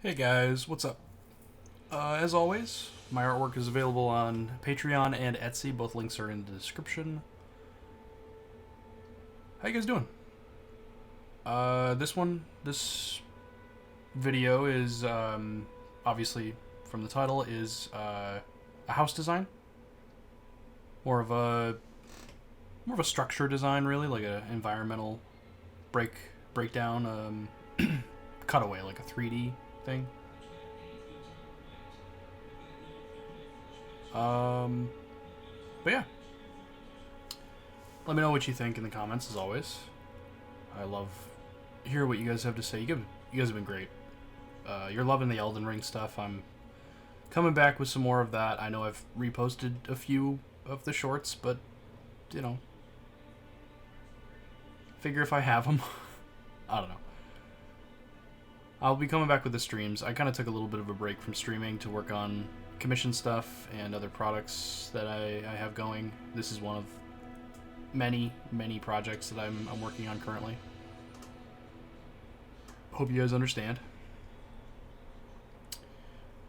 Hey guys, what's up? As always, my artwork is available on Patreon and Etsy. Both links are in the description. How you guys doing? This video is obviously from the title is a house design, more of a structure design, really, like a environmental breakdown, cutaway, like a 3D thing. Um, but yeah, let me know what you think in the comments. As always, I love hear what you guys have to say. You guys have been great. You're loving the Elden Ring stuff. I'm coming back with some more of that. I know I've reposted a few of the shorts, but you know, figure if I have them, I don't know. I'll be coming back with the streams. I kind of took a little bit of a break from streaming to work on commission stuff and other products that I have going. This is one of many projects that I'm working on currently. Hope you guys understand.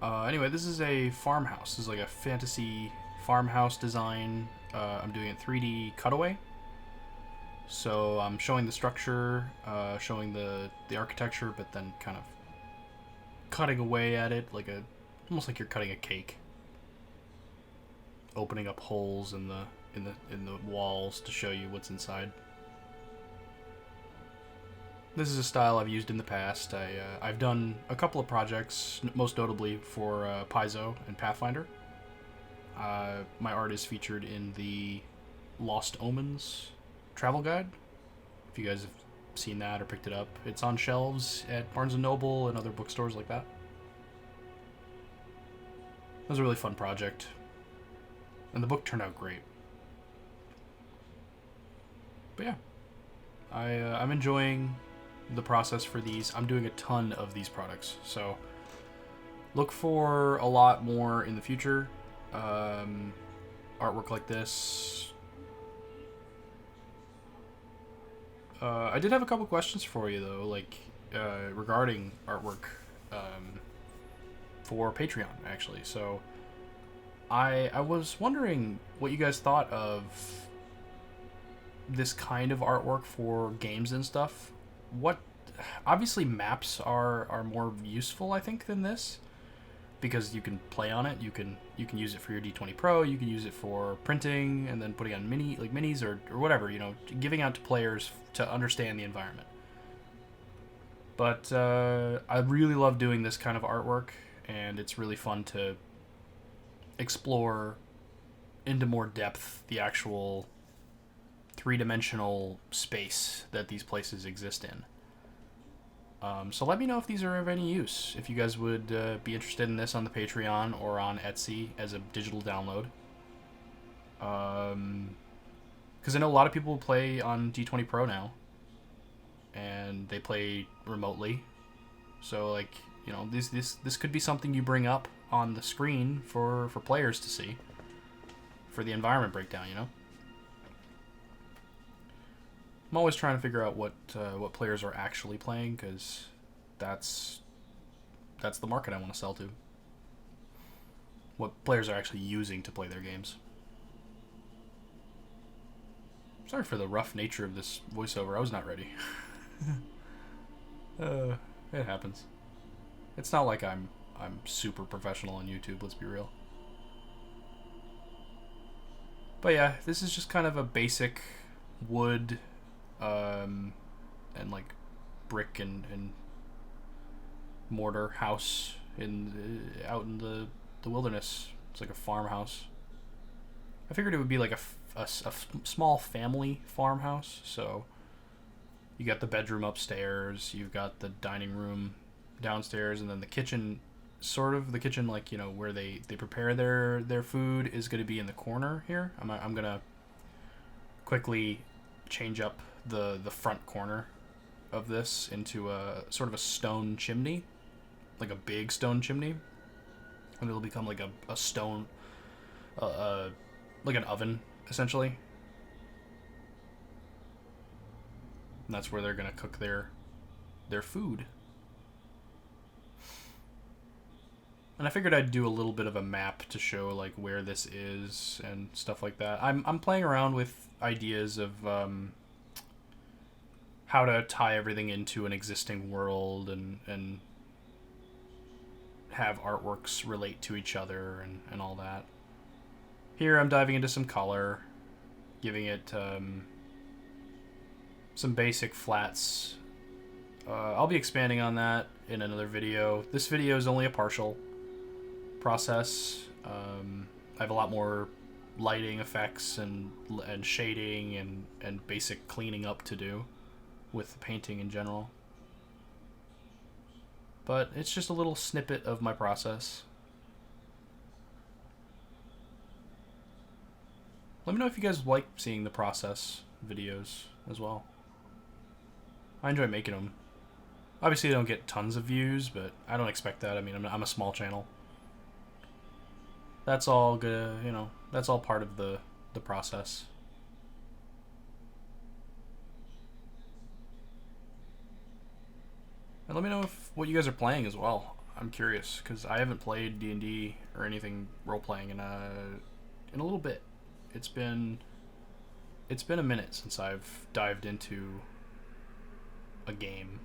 Anyway, this is a farmhouse. This is like a fantasy farmhouse design. I'm doing it 3D cutaway. So I'm showing the structure, showing the architecture, but then kind of cutting away at it like almost like you're cutting a cake. Opening up holes in the walls to show you what's inside. This is a style I've used in the past. I've done a couple of projects, most notably for Paizo and Pathfinder. My art is featured in the Lost Omens travel guide. If you guys have seen that or picked it up, it's on shelves at Barnes & Noble and other bookstores like that. It was a really fun project, and the book turned out great. But yeah, I'm enjoying the process for these. I'm doing a ton of these products, so look for a lot more in the future. Artwork like this. I did have a couple questions for you though, like regarding artwork for Patreon, actually. So I was wondering what you guys thought of this kind of artwork for games and stuff. What obviously maps are more useful, I think, than this, because you can play on it. You can use it for your D20 Pro. You can use it for printing and then putting on minis or whatever, giving out to players to understand the environment. But I really love doing this kind of artwork, and it's really fun to explore into more depth the actual three-dimensional space that these places exist in. So let me know if these are of any use. If you guys would be interested in this on the Patreon or on Etsy as a digital download. Because I know a lot of people play on D20 Pro now, and they play remotely. So this could be something you bring up on the screen for players to see for the environment breakdown. I'm always trying to figure out what players are actually playing, because that's the market I want to sell to. What players are actually using to play their games. Sorry for the rough nature of this voiceover. I was not ready. It happens. It's not like I'm super professional on YouTube. Let's be real. But yeah, this is just kind of a basic wood. And like brick and mortar house out in the wilderness. It's like a farmhouse. I figured it would be like a small family farmhouse. So you got the bedroom upstairs, you've got the dining room downstairs, and then the kitchen. Sort of the kitchen, like where they prepare their food, is going to be in the corner here. I'm gonna quickly change up the front corner of this into a sort of a stone chimney, like a big stone chimney, and it'll become like a stone, like an oven essentially. And that's where they're gonna cook their food. And I figured I'd do a little bit of a map to show like where this is and stuff like that. I'm playing around with ideas of how to tie everything into an existing world and have artworks relate to each other and all that. Here I'm diving into some color, giving it some basic flats. I'll be expanding on that in another video. This video is only a partial process. I have a lot more lighting effects and shading and basic cleaning up to do with the painting in general. But it's just a little snippet of my process. Let me know if you guys like seeing the process videos as well. I enjoy making them. Obviously, they don't get tons of views, but I don't expect that. I mean, I'm a small channel. That's all good, you know. That's all part of the process. And let me know what you guys are playing as well. I'm curious because I haven't played D&D or anything role playing in a little bit. It's been a minute since I've dived into a game.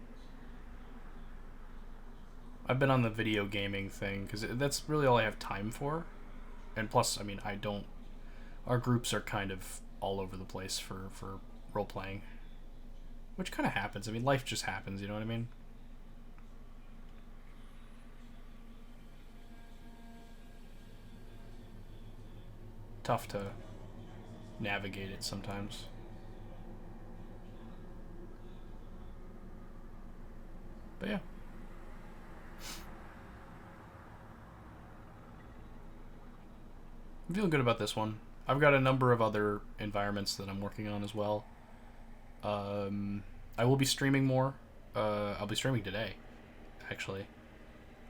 I've been on the video gaming thing because that's really all I have time for. And plus, I mean, our groups are kind of all over the place for role playing, which kind of happens. I mean, life just happens, you know what I mean? Tough to navigate it sometimes. But yeah. I'm feeling good about this one. I've got a number of other environments that I'm working on as well. I will be streaming more. I'll be streaming today, actually.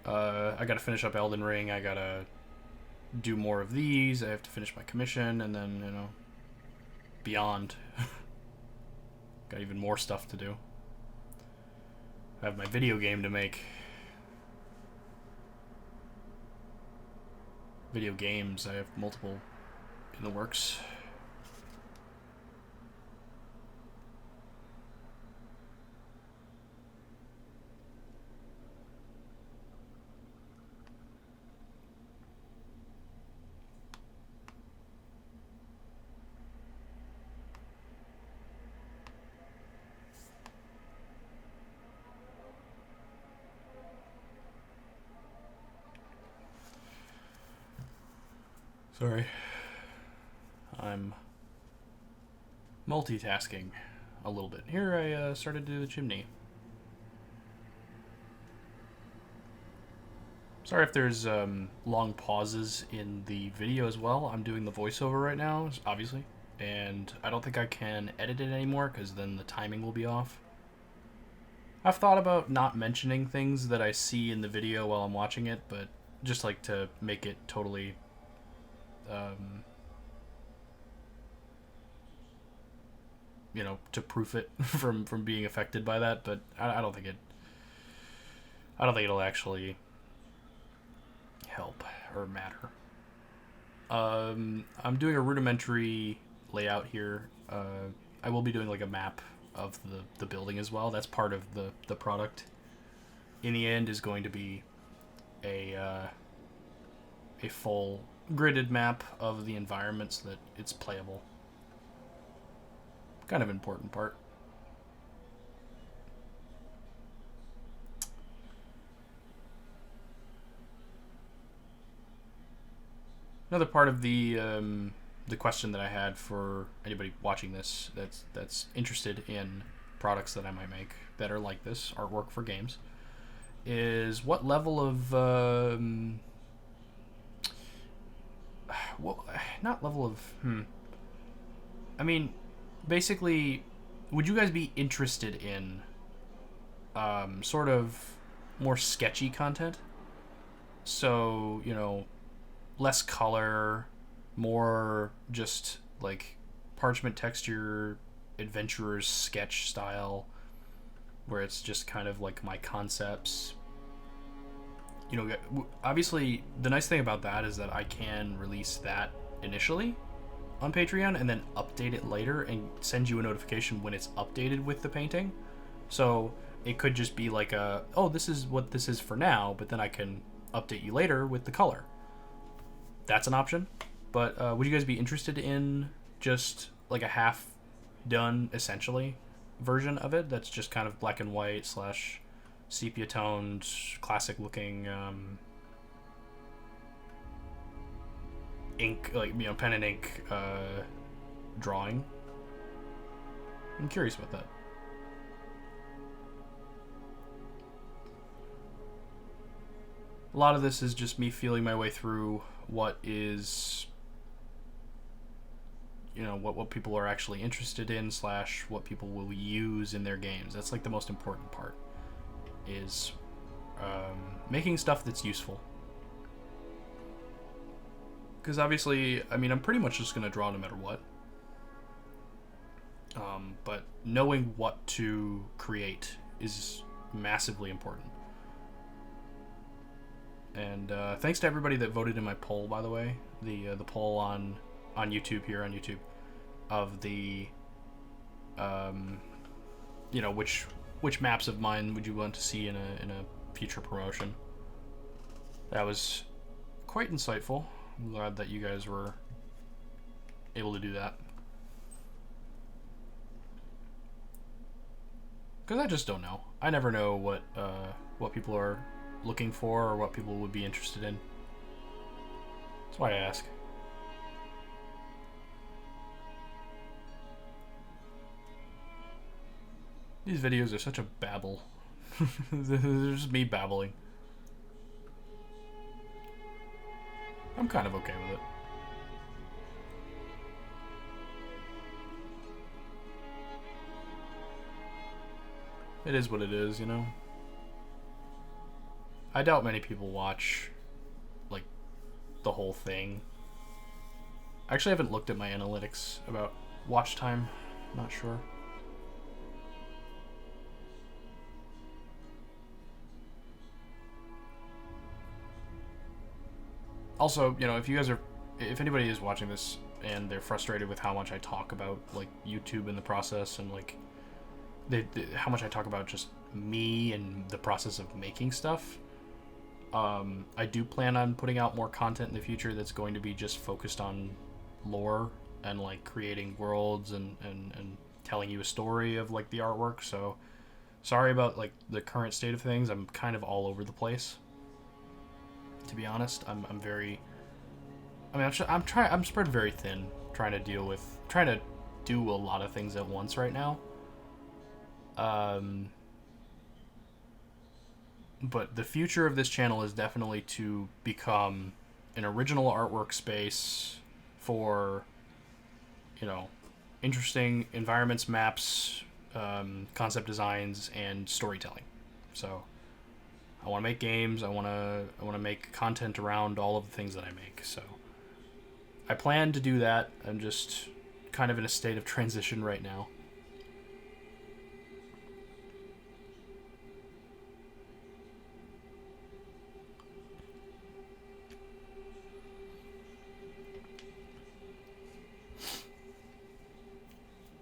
I gotta finish up Elden Ring. I gotta do more of these. I have to finish my commission, and then, you know, beyond. Got even more stuff to do. I have my video game to make. Video games, I have multiple in the works. Sorry. I'm multitasking a little bit. Here I started to do the chimney. Sorry if there's long pauses in the video as well. I'm doing the voiceover right now, obviously. And I don't think I can edit it anymore because then the timing will be off. I've thought about not mentioning things that I see in the video while I'm watching it, but just like to make it totally you know, to proof it from being affected by that, but I don't think it'll actually help or matter. I'm doing a rudimentary layout here. I will be doing like a map of the building as well. That's part of the product. In the end is going to be a full gridded map of the environments that it's playable. Kind of important part. Another part of the question that I had for anybody watching this that's interested in products that I might make that are like this, artwork for games, is what level of well, not level of I mean, basically, would you guys be interested in sort of more sketchy content? So, you know, less color, more just like parchment texture, adventurer's sketch style, where it's just kind of like my concepts. obviously the nice thing about that is that I can release that initially on Patreon and then update it later and send you a notification when it's updated with the painting. So it could just be like this is what this is for now, but then I can update you later with the color. That's an option. But would you guys be interested in just like a half done, essentially, version of it that's just kind of black and white / sepia toned, classic looking ink, like, pen and ink drawing? I'm curious about that. A lot of this is just me feeling my way through what is, what people are actually interested in / what people will use in their games. That's like the most important part, is making stuff that's useful. Because obviously, I'm pretty much just going to draw no matter what. But knowing what to create is massively important. And thanks to everybody that voted in my poll, by the way. The poll on YouTube, here on YouTube, of the which maps of mine would you want to see in a future promotion. That was quite insightful. I'm glad that you guys were able to do that. Because I just don't know. I never know what people are looking for or what people would be interested in. That's why I ask. These videos are such a babble. They're just me babbling. I'm kind of okay with it. It is what it is, I doubt many people watch, like, the whole thing. I actually haven't looked at my analytics about watch time. Not sure. Also, if anybody is watching this and they're frustrated with how much I talk about, like, YouTube in the process and, like, how much I talk about just me and the process of making stuff, I do plan on putting out more content in the future that's going to be just focused on lore and, like, creating worlds and telling you a story of, like, the artwork. So sorry about, like, the current state of things. I'm kind of all over the place, to be honest. I'm spread very thin, trying to do a lot of things at once right now. But the future of this channel is definitely to become an original artwork space for, interesting environments, maps, concept designs, and storytelling. So I want to make games. I want to make content around all of the things that I make. So I plan to do that. I'm just kind of in a state of transition right now.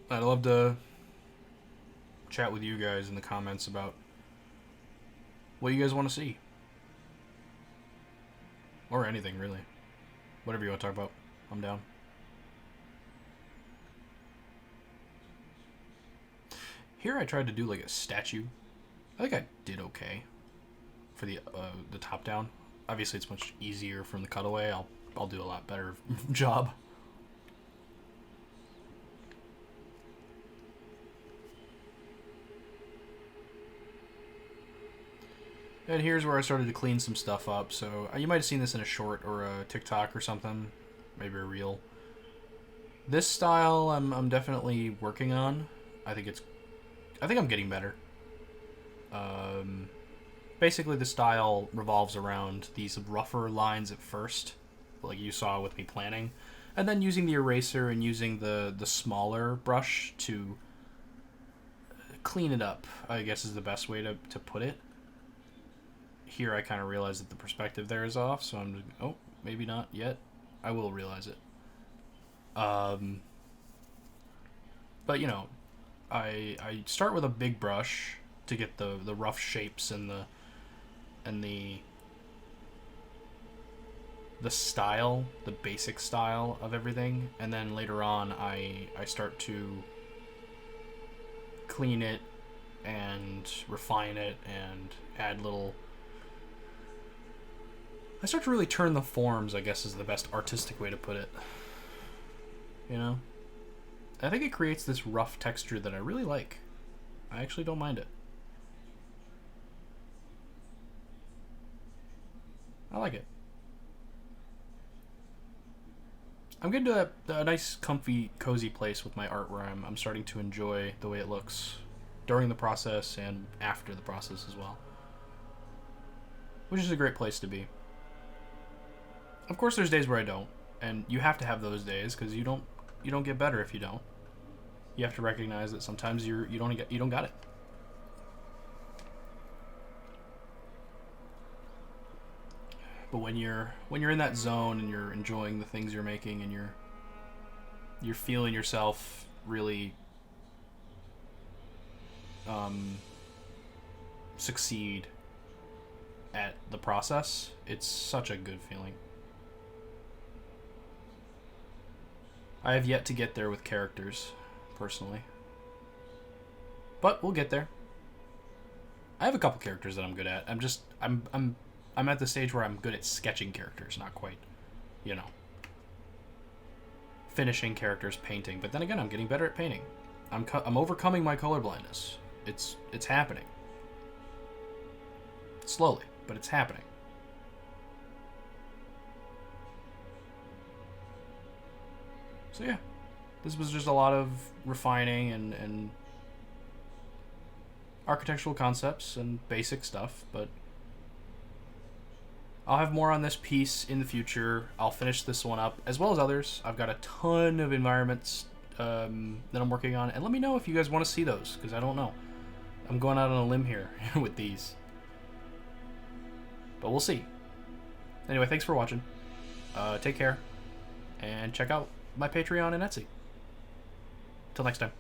I'd love to chat with you guys in the comments about what you guys want to see. Or anything, really. Whatever you want to talk about, I'm down. Here I tried to do like a statue. I think I did okay for the top down. Obviously it's much easier from the cutaway. I'll do a lot better job. And here's where I started to clean some stuff up. So you might have seen this in a short or a TikTok or something, maybe a reel. This style I'm definitely working on. I think I'm getting better. Basically the style revolves around these rougher lines at first, like you saw with me planning, and then using the eraser and using the smaller brush to clean it up, I guess is the best way to put it. here I kind of realize that the perspective there is off, so I'm just, oh, maybe not yet. I will realize it. But you know, I start with a big brush to get the rough shapes and the style, the basic style of everything, and then later on I start to clean it and refine it and add little. I start to really turn the forms, I guess is the best artistic way to put it. You know? I think it creates this rough texture that I really like. I actually don't mind it. I like it. I'm getting to a nice, comfy, cozy place with my art where I'm starting to enjoy the way it looks during the process and after the process as well. Which is a great place to be. Of course, there's days where I don't, and you have to have those days because you don't get better if you don't. You have to recognize that sometimes you don't got it. But when you're in that zone and you're enjoying the things you're making and you're feeling yourself really succeed at the process, it's such a good feeling. I have yet to get there with characters, personally. But we'll get there. I have a couple characters that I'm good at. I'm at the stage where I'm good at sketching characters, not quite, you know, finishing characters, painting. But then again, I'm getting better at painting. I'm overcoming my color blindness. It's happening. Slowly, but it's happening. So yeah, this was just a lot of refining and architectural concepts and basic stuff, but I'll have more on this piece in the future. I'll finish this one up, as well as others. I've got a ton of environments that I'm working on, and let me know if you guys want to see those, because I don't know. I'm going out on a limb here with these. But we'll see. Anyway, thanks for watching. Take care, and check out my Patreon and Etsy. Till next time.